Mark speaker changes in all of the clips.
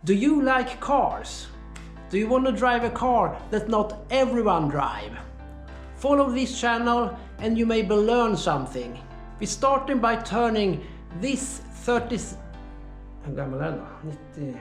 Speaker 1: Do you like cars? Do you want to drive a car that not everyone drive? Follow this channel and you maybe learn something. We're starting by turning this 30... Hur gammal är den då? 90...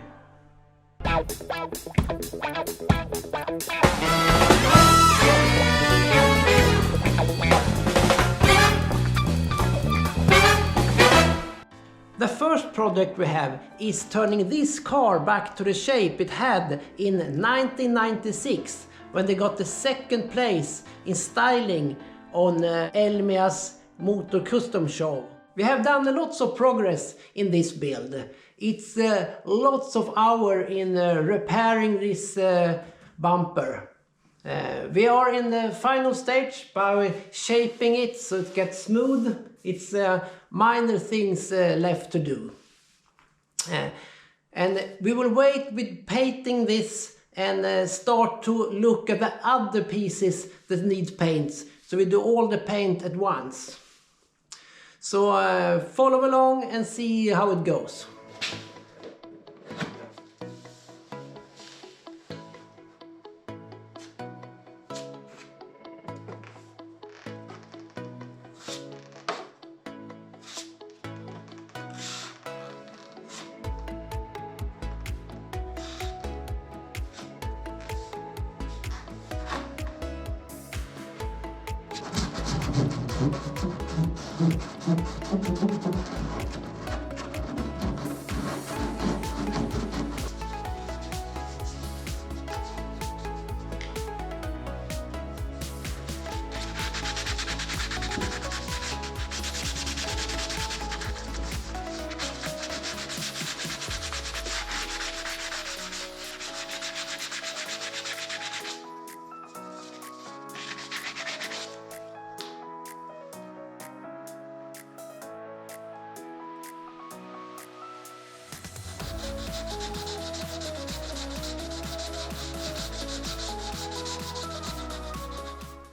Speaker 1: The first project we have is turning this car back to the shape it had in 1996 when they got the second place in styling on Elmia's Motor Custom Show. We have done lots of progress in this build. It's lots of hours in repairing this bumper. We are in the final stage by shaping it so it gets smooth. It's minor things left to do. And we will wait with painting this and start to look at the other pieces that need paints. So we do all the paint at once. So follow along and see how it goes.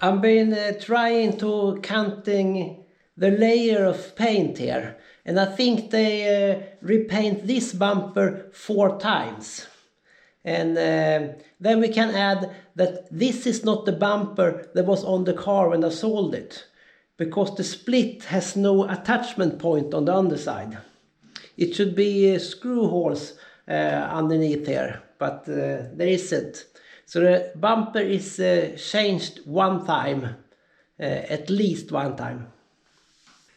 Speaker 1: I've been trying to counting the layer of paint here, and I think they repaint this bumper 4 times. And then we can add that this is not the bumper that was on the car when I sold it, because the split has no attachment point on the underside. It should be screw holes underneath here, but there isn't. So the bumper is changed 1 time, at least 1 time.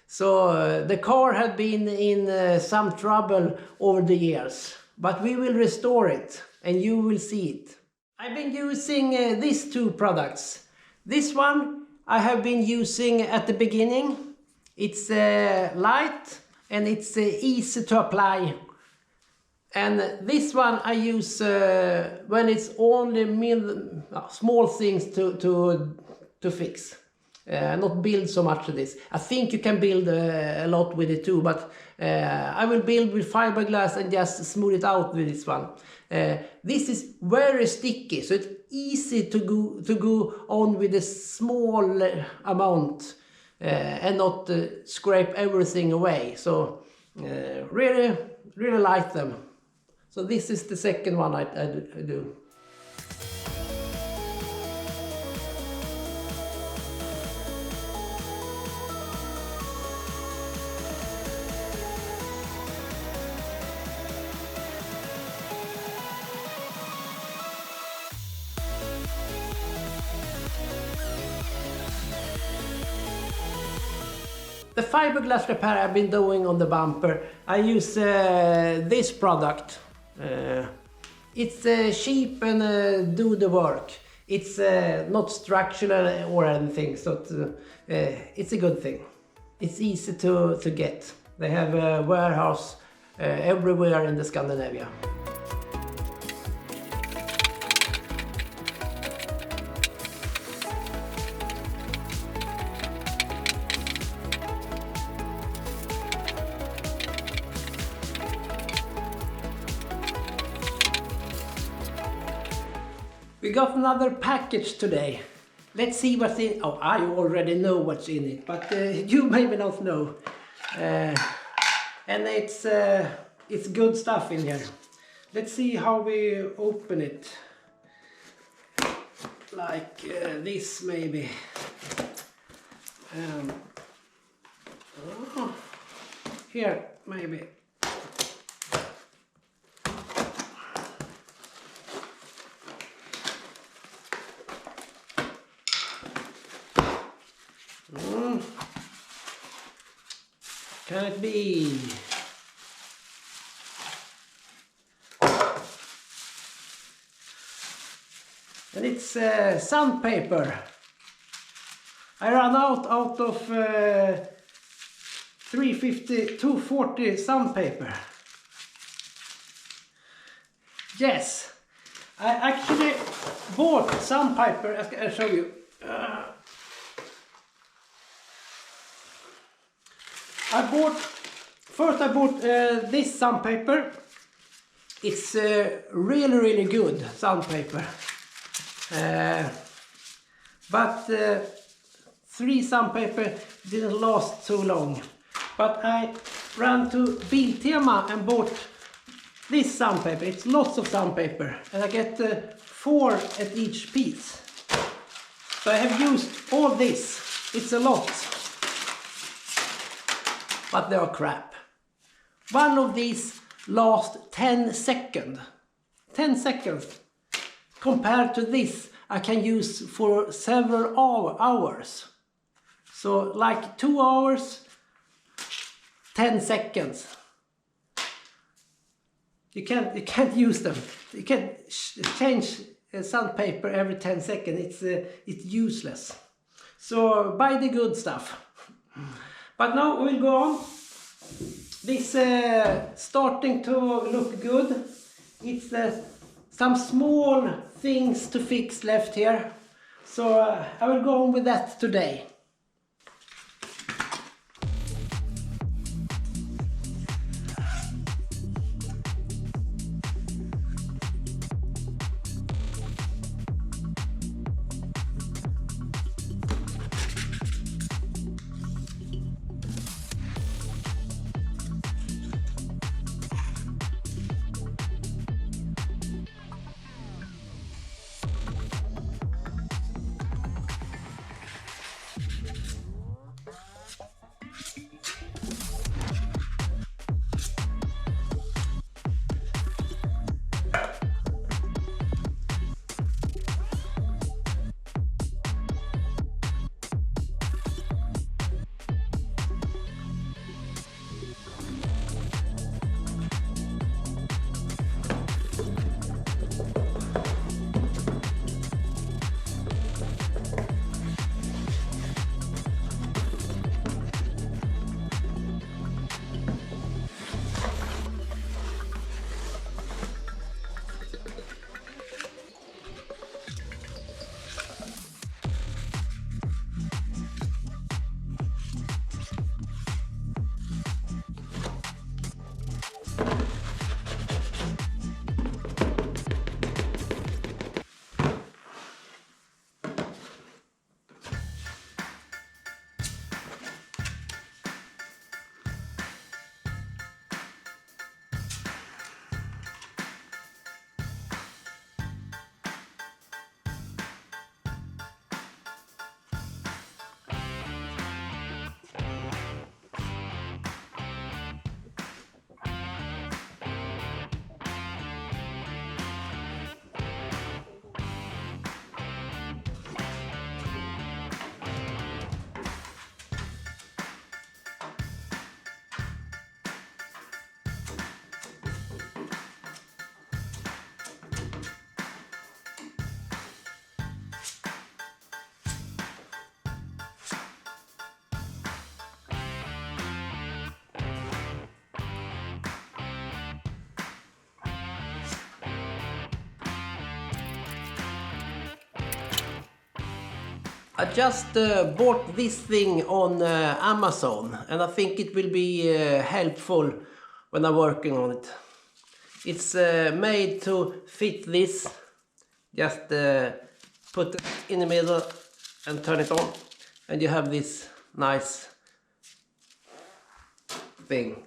Speaker 1: So the car had been in some trouble over the years, but we will restore it and you will see it. I've been using these 2 products. This one I have been using at the beginning. It's light and it's easy to apply. And this one I use when it's only small things to fix. Not build so much of this. I think you can build a lot with it too, but I will build with fiberglass and just smooth it out with this one. This is very sticky, so it's easy to go on with a small amount and not scrape everything away. So really like them. So this is the second one I do. The fiberglass repair I've been doing on the bumper, I use this product. It's cheap and do the work. It's not structural or anything, so it's a good thing. It's easy to get. They have a warehouse everywhere in the Scandinavia. We got another package today. Let's see what's in. Oh, I already know what's in it, but you maybe not know. And it's good stuff in here. let's see how we open it. Like this maybe. Here maybe. Can it be? And it's sandpaper. I ran out of 240 sandpaper. Yes, I actually bought sandpaper. I'll show you. I bought this sandpaper. It's really good sandpaper. But 3 sandpaper didn't last so long. But I ran to Biltema and bought this sandpaper. It's lots of sandpaper, and I get 4 at each piece. So I have used all this. It's a lot. But they are crap. One of these lasts 10 seconds. 10 seconds. Compared to this, I can use for several hours. So like 2 hours, 10 seconds. You can't use them. You can't change sandpaper every 10 seconds. It's useless. So buy the good stuff. But now we'll go on. This starting to look good. It's some small things to fix left here. So I will go on with that today. I just bought this thing on Amazon, and I think it will be helpful when I'm working on it. It's made to fit this. Just put it in the middle and turn it on, and you have this nice thing.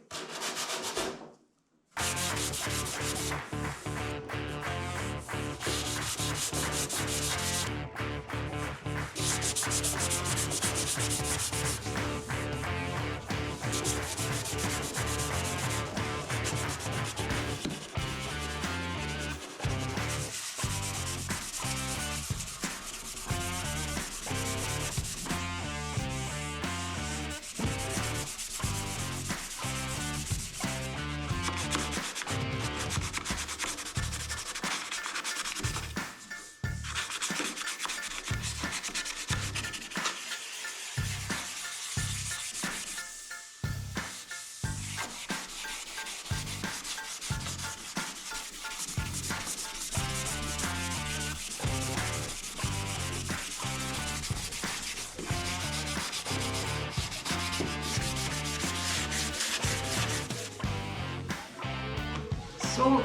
Speaker 1: So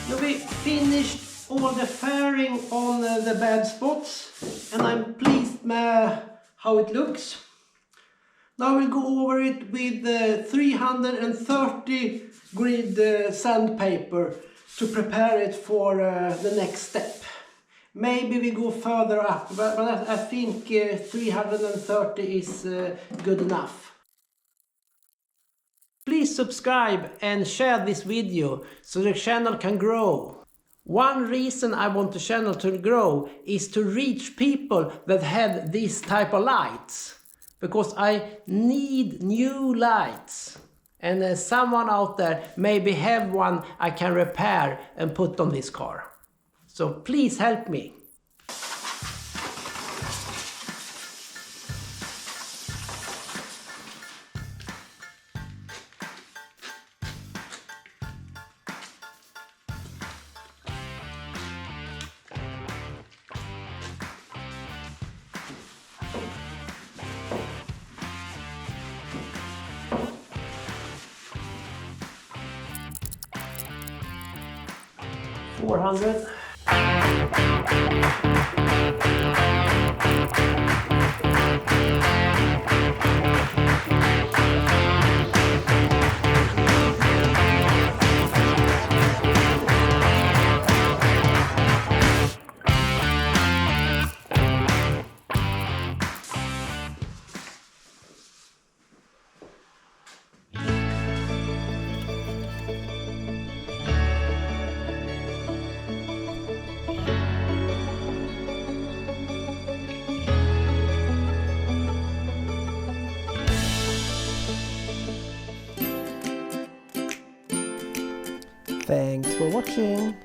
Speaker 1: now we finished all the fairing on the bad spots, and I'm pleased with how it looks. Now we'll go over it with 330 grit sandpaper to prepare it for the next step. Maybe we go further up, but I think 330 is good enough. Please subscribe and share this video so the channel can grow. One reason I want the channel to grow is to reach people that have this type of lights. Because I need new lights. And someone out there maybe have one I can repair and put on this car. So please help me. $400. Thanks for watching.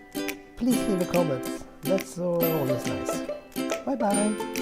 Speaker 1: Please leave a comment. That's always nice. Bye bye.